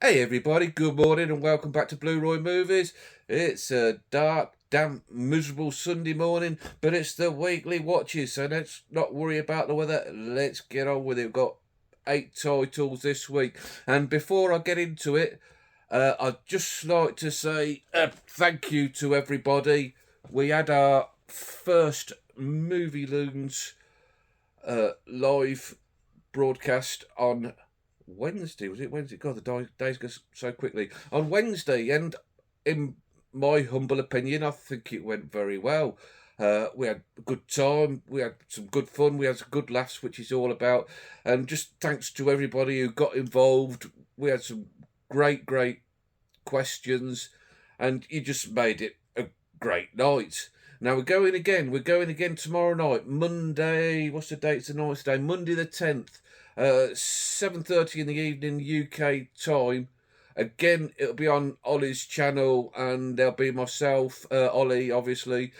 Hey everybody, good morning and welcome back to Blu-Roy Movies. It's a dark, damp, miserable Sunday morning, but it's the weekly watches, so let's not worry about the weather. Let's get on with it. We've got 8 titles this week, and before I get into it, I'd just like to say thank you to everybody. We had our first Movie Loons live broadcast on Wednesday. Was it Wednesday? God, the days go so quickly. On Wednesday, and in my humble opinion, I think it went very well. We had a good time. We had some good fun. We had some good laughs, which is all about. And just thanks to everybody who got involved. We had some great questions, and you just made it a great night. Now we're going again. We're going again tomorrow night, Monday. What's the date tonight? Today, Monday the 10th, 7:30 in the evening UK time. Again, it'll be on Ollie's channel, and there'll be myself, Ollie, obviously,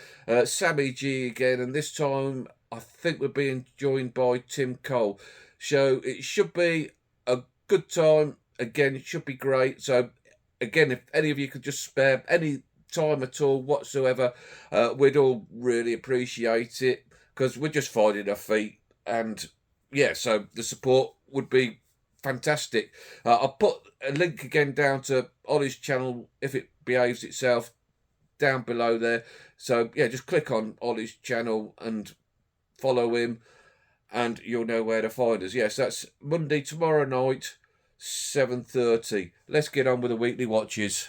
Sammy G again, and this time I think we're being joined by Tim Cole. So it should be a good time. Again, it should be great. So again, if any of you could just spare any time at all whatsoever, we'd all really appreciate it, because we're just finding our feet, and yeah, so the support would be fantastic. I'll put a link again down to Ollie's channel, if it behaves itself, down below there. So yeah, just click on Ollie's channel and follow him, and you'll know where to find us. Yes, that's Monday tomorrow night, 7:30. Let's get on with the weekly watches.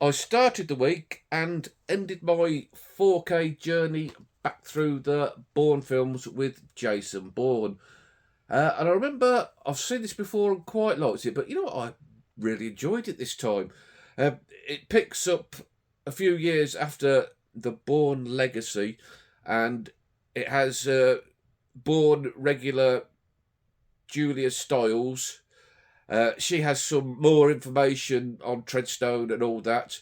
I started the week and ended my 4K journey back through the Bourne films with Jason Bourne. And I remember I've seen this before and quite liked it, but you know what? I really enjoyed it this time. It picks up a few years after the Bourne legacy, and it has Bourne regular Julia Stiles. She has some more information on Treadstone and all that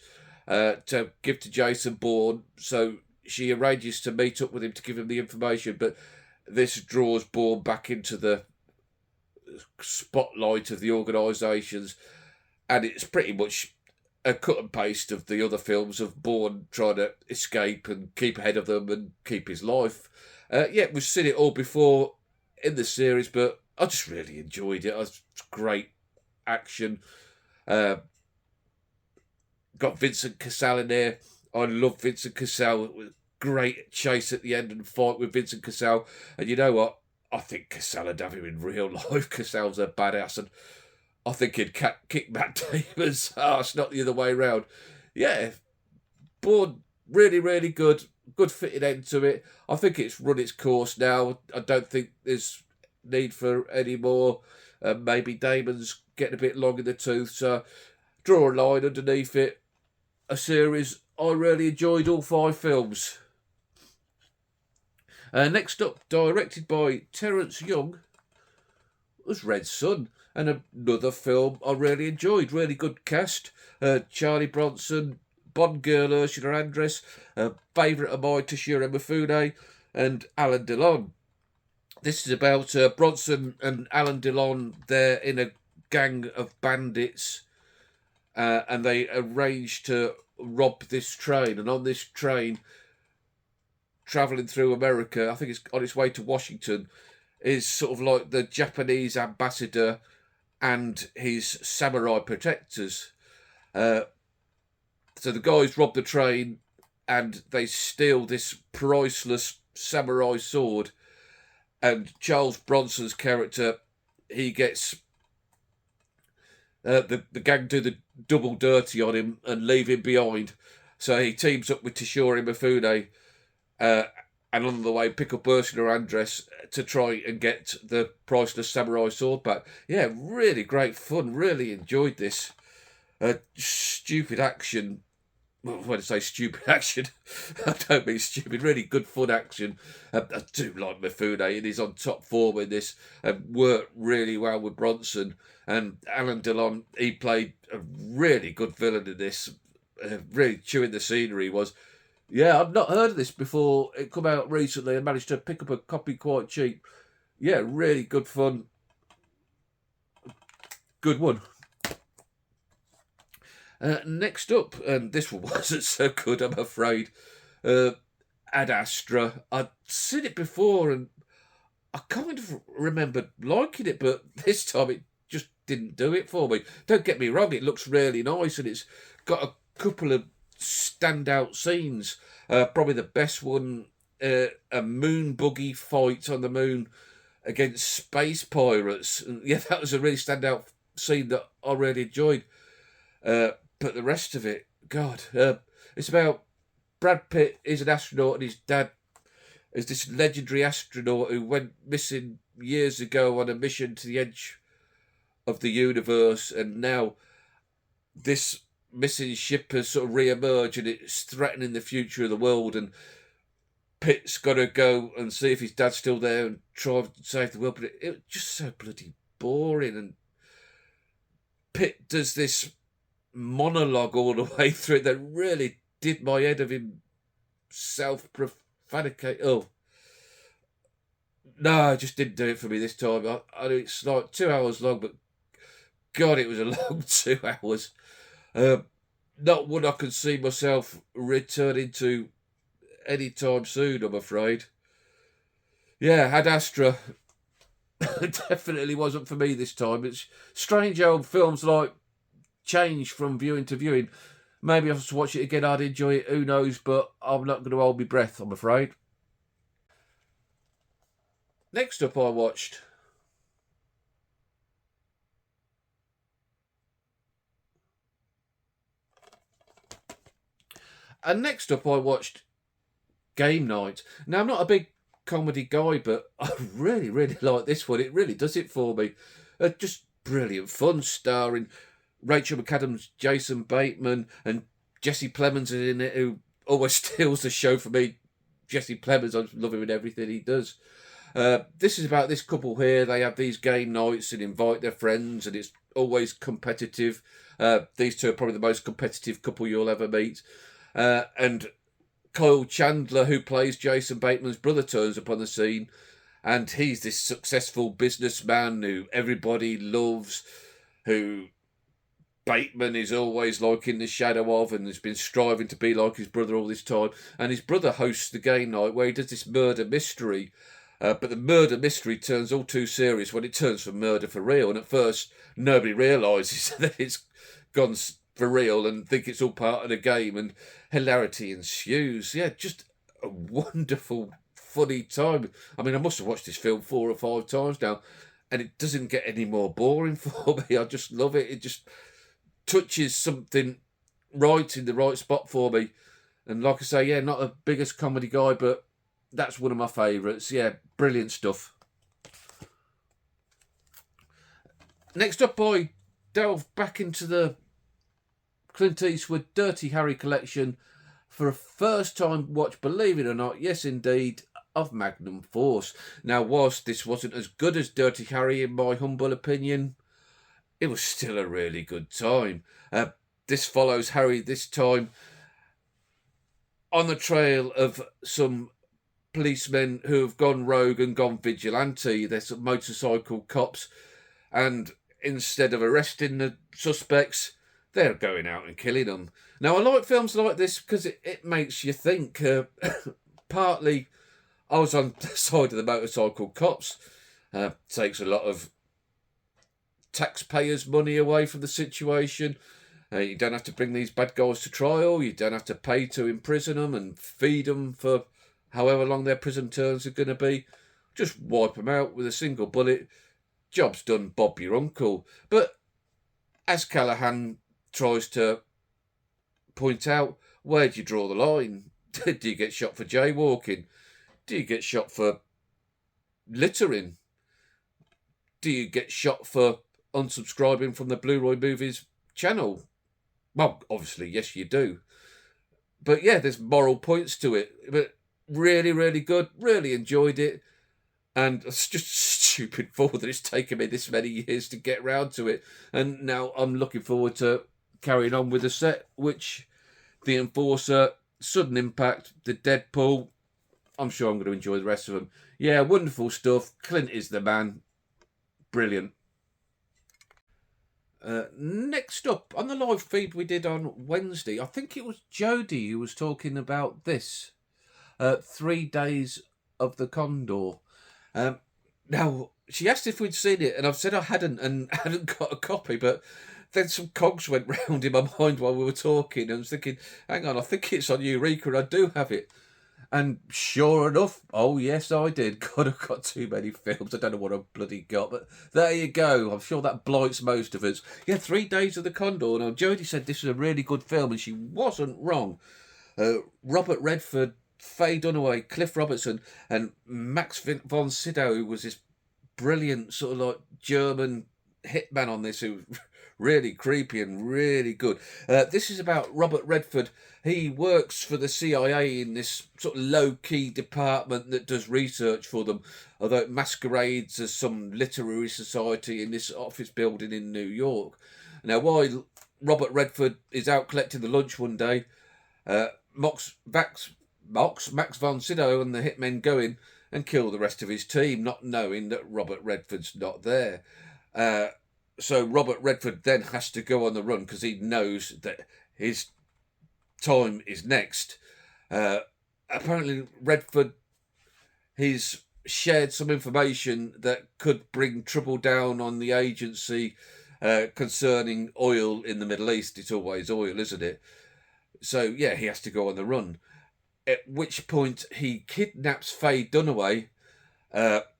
to give to Jason Bourne, so she arranges to meet up with him to give him the information, but this draws Bourne back into the spotlight of the organisations, and it's pretty much a cut and paste of the other films of Bourne trying to escape and keep ahead of them and keep his life. Yeah, we've seen it all before in the series, but I just really enjoyed it. It's great action. Got Vincent Cassel in there. I love Vincent Cassel. It was great chase at the end and fight with Vincent Cassel. And you know what? I think Cassel would have him in real life. Cassel's a badass, and I think he'd kick Matt Damon's ass, not the other way around. Yeah, Bourne, really good. Good fitting end to it. I think it's run its course now. I don't think there's need for any more. Maybe Damon's getting a bit long in the tooth, so draw a line underneath it. A series I really enjoyed, all 5 films. Next up, directed by Terence Young, was Red Sun, and another film I really enjoyed. Really good cast. Charlie Bronson, Bond girl Ursula Andress, favourite of mine Toshiro Mifune, and Alain Delon. This is about Bronson and Alain Delon. They're in a gang of bandits, and they arrange to rob this train. And on this train, travelling through America, I think it's on its way to Washington, is sort of like the Japanese ambassador and his samurai protectors. So the guys rob the train, and they steal this priceless samurai sword. And Charles Bronson's character, he gets the gang do the double dirty on him and leave him behind. So he teams up with Toshiro Mifune, and on the way pick up Ursula Andress to try and get the priceless samurai sword back. Yeah, really great fun. Really enjoyed this. Stupid action. Well, when I say stupid action, I don't mean stupid. Really good fun action. I do like Mifune, and he's on top form in this. Worked really well with Bronson, and Alan Delon. He played a really good villain in this. Really chewing the scenery was. Yeah, I've not heard of this before. It come out recently. I managed to pick up a copy quite cheap. Yeah, really good fun. Good one. Next up, and this one wasn't so good, I'm afraid. Ad Astra. I'd seen it before, and I kind of remembered liking it, but this time it just didn't do it for me. Don't get me wrong, it looks really nice, and it's got a couple of standout scenes. Probably the best one, a moon buggy fight on the moon against space pirates. And yeah, that was a really standout scene that I really enjoyed. But the rest of it, God, it's about Brad Pitt is an astronaut and his dad is this legendary astronaut who went missing years ago on a mission to the edge of the universe, and now this missing ship has sort of re-emerged and it's threatening the future of the world, and Pitt's got to go and see if his dad's still there and try to save the world, but it was just so bloody boring, and Pitt does this monologue all the way through it that really did my head of him self-profanicate. Oh, no, it just didn't do it for me this time. It's like 2 hours long, but God, it was a long 2 hours. Not one I can see myself returning to anytime soon, I'm afraid. Yeah, Ad Astra definitely wasn't for me this time. It's strange how films like change from viewing to viewing. Maybe if I was to watch it again, I'd enjoy it. Who knows? But I'm not going to hold my breath, I'm afraid. Next up, I watched Game Night. Now, I'm not a big comedy guy, but I really, really like this one. It really does it for me. Just brilliant fun, starring Rachel McAdams, Jason Bateman, and Jesse Plemons is in it, who always steals the show for me. Jesse Plemons, I love him in everything he does. This is about this couple here. They have these game nights and invite their friends, and it's always competitive. These two are probably the most competitive couple you'll ever meet. And Kyle Chandler, who plays Jason Bateman's brother, turns up on the scene, and he's this successful businessman who everybody loves, who Bateman is always like in the shadow of, and has been striving to be like his brother all this time. And his brother hosts the game night where he does this murder mystery. But the murder mystery turns all too serious when it turns from murder for real. And at first, nobody realises that it's gone for real and think it's all part of the game. And hilarity ensues. Yeah, just a wonderful, funny time. I mean, I must have watched this film 4 or 5 times now, and it doesn't get any more boring for me. I just love it. It just touches something right in the right spot for me. And like I say, yeah, not the biggest comedy guy, but that's one of my favourites. Yeah, brilliant stuff. Next up, I delve back into the Clint Eastwood Dirty Harry collection for a first time watch, believe it or not, yes indeed, of Magnum Force. Now, whilst this wasn't as good as Dirty Harry in my humble opinion, it was still a really good time. This follows Harry this time on the trail of some policemen who have gone rogue and gone vigilante. They're some motorcycle cops, and instead of arresting the suspects, they're going out and killing them. Now, I like films like this because it makes you think. Partly, I was on the side of the motorcycle cops. Takes a lot of taxpayers' money away from the situation. You don't have to bring these bad guys to trial. You don't have to pay to imprison them and feed them for however long their prison terms are going to be. Just wipe them out with a single bullet. Job's done, Bob your uncle. But as Callahan tries to point out, where do you draw the line? Do you get shot for jaywalking? Do you get shot for littering? Do you get shot for unsubscribing from the Blu-Roy Movies channel? Well, obviously, yes, you do. But yeah, there's moral points to it. But really, really good. Really enjoyed it. And it's just stupid forward that it's taken me this many years to get round to it. And now I'm looking forward to carrying on with the set, which the Enforcer, Sudden Impact, the Deadpool. I'm sure I'm going to enjoy the rest of them. Yeah, wonderful stuff. Clint is the man. Brilliant. Next up, on the live feed we did on Wednesday, I think it was Jodie who was talking about this. 3 Days of the Condor. Now, she asked if we'd seen it, and I've said I hadn't and hadn't got a copy, but then some cogs went round in my mind while we were talking, and I was thinking, hang on, I think it's on Eureka, and I do have it. And sure enough, oh yes, I did. God, I've got too many films. I don't know what I've bloody got, but there you go. I'm sure that blights most of us. Yeah, 3 Days of the Condor. Now, Jodie said this was a really good film, and she wasn't wrong. Robert Redford, Faye Dunaway, Cliff Robertson, and Max von Sydow, who was this brilliant sort of like German hitman on this, who really creepy and really good. This is about Robert Redford. He works for the CIA in this sort of low-key department that does research for them, although it masquerades as some literary society in this office building in New York. Now, while Robert Redford is out collecting the lunch one day, Max von Sydow and the hitmen go in and kill the rest of his team, not knowing that Robert Redford's not there. So Robert Redford then has to go on the run because he knows that his time is next. Apparently Redford, he's shared some information that could bring trouble down on the agency concerning oil in the Middle East. It's always oil, isn't it? So yeah, he has to go on the run. At which point he kidnaps Faye Dunaway,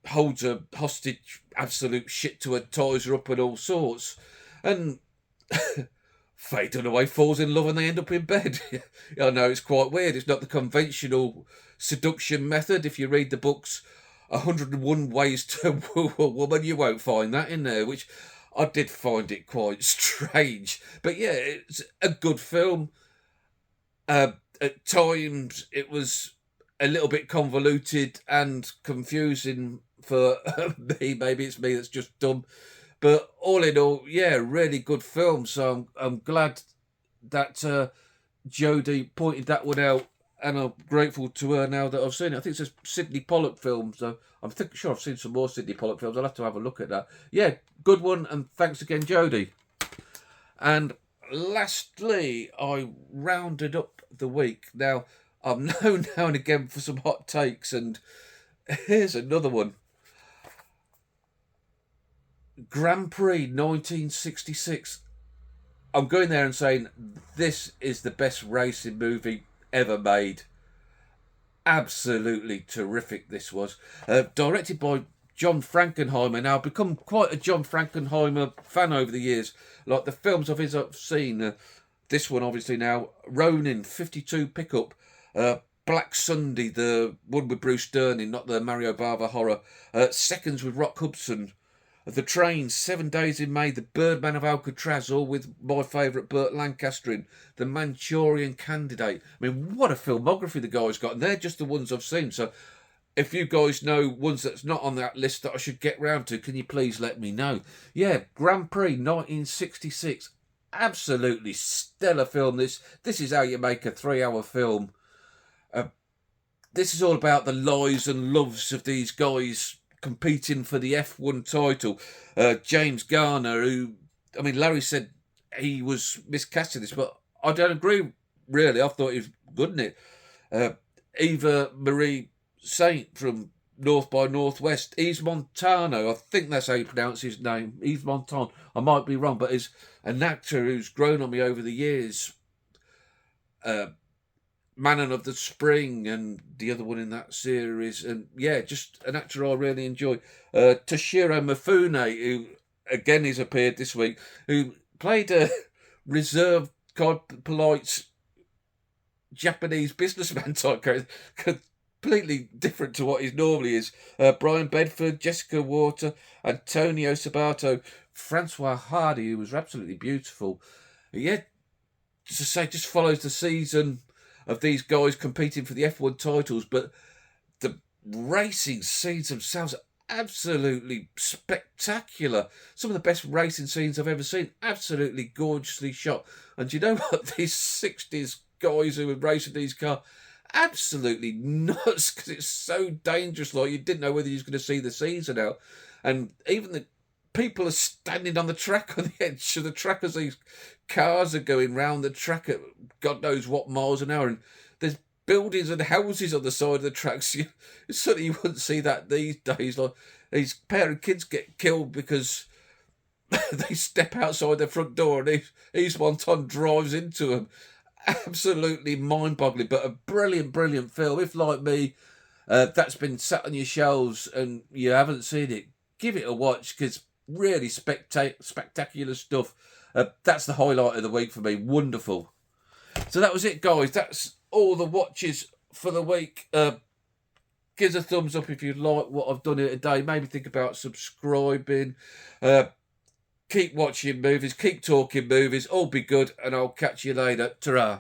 holds her hostage, absolute shit to her, ties her up and all sorts. And Faye Dunaway falls in love and they end up in bed. I know, it's quite weird. It's not the conventional seduction method. If you read the books 101 Ways to Woo a Woman, you won't find that in there, which I did find it quite strange. But yeah, it's a good film. At times it was a little bit convoluted and confusing for me. Maybe it's me that's just dumb. But all in all, yeah, really good film. So I'm glad that Jodie pointed that one out, and I'm grateful to her now that I've seen it. I think it's a Sidney Pollack film, so I'm sure I've seen some more Sidney Pollack films. I'll have to have a look at that. Yeah, good one, and thanks again, Jodie. And lastly, I rounded up the week. Now, I'm known now and again for some hot takes, and here's another one. Grand Prix 1966. I'm going there and saying this is the best racing movie ever made. Absolutely terrific this was. Directed by John Frankenheimer. Now, I've become quite a John Frankenheimer fan over the years. Like the films of his I've seen. This one, obviously, now. Ronin, 52 Pickup. Black Sunday, the one with Bruce Dern in, not the Mario Bava horror. Seconds with Rock Hudson. The Train, 7 Days in May, The Birdman of Alcatraz, all with my favourite Burt Lancaster in, The Manchurian Candidate. I mean, what a filmography the guy's got, and they're just the ones I've seen. So if you guys know ones that's not on that list that I should get round to, can you please let me know? Yeah, Grand Prix 1966. Absolutely stellar film. This is how you make a 3-hour film. This is all about the lives and loves of these guys competing for the F1 title. James Garner, who, I mean, Larry said he was miscasting this, but I don't agree, really. I thought he was good in it. Eva Marie Saint from North by Northwest. Yves Montano, I think that's how you pronounce his name. Yves Montano. I might be wrong, but is an actor who's grown on me over the years. Manon of the Spring and the other one in that series, and yeah, just an actor I really enjoy. Toshiro Mifune, who again has appeared this week, who played a reserved, polite Japanese businessman type character. completely different to what he normally is. Brian Bedford, Jessica Water, Antonio Sabato, Francois Hardy, who was absolutely beautiful. Yeah, to say, just follows the season of these guys competing for the F1 titles, but the racing scenes themselves are absolutely spectacular. Some of the best racing scenes I've ever seen. Absolutely gorgeously shot. And you know what? These 60s guys who were racing these cars, absolutely nuts, because it's so dangerous. Like, you didn't know whether you was going to see the season out. And even the people are standing on the track, on the edge of the track, as these cars are going round the track at God knows what miles an hour. And there's buildings and houses on the side of the tracks. Certainly you wouldn't see that these days. Like, these pair of kids get killed because they step outside their front door and he's one ton drives into them. Absolutely mind-boggling, but a brilliant, brilliant film. If, like me, that's been sat on your shelves and you haven't seen it, give it a watch, because really spectacular stuff. That's the highlight of the week for me. Wonderful. So that was it, guys. That's all the watches for the week. Give us a thumbs up if you like what I've done here today. Maybe think about subscribing. Keep watching movies. Keep talking movies. All be good, and I'll catch you later. Ta-ra.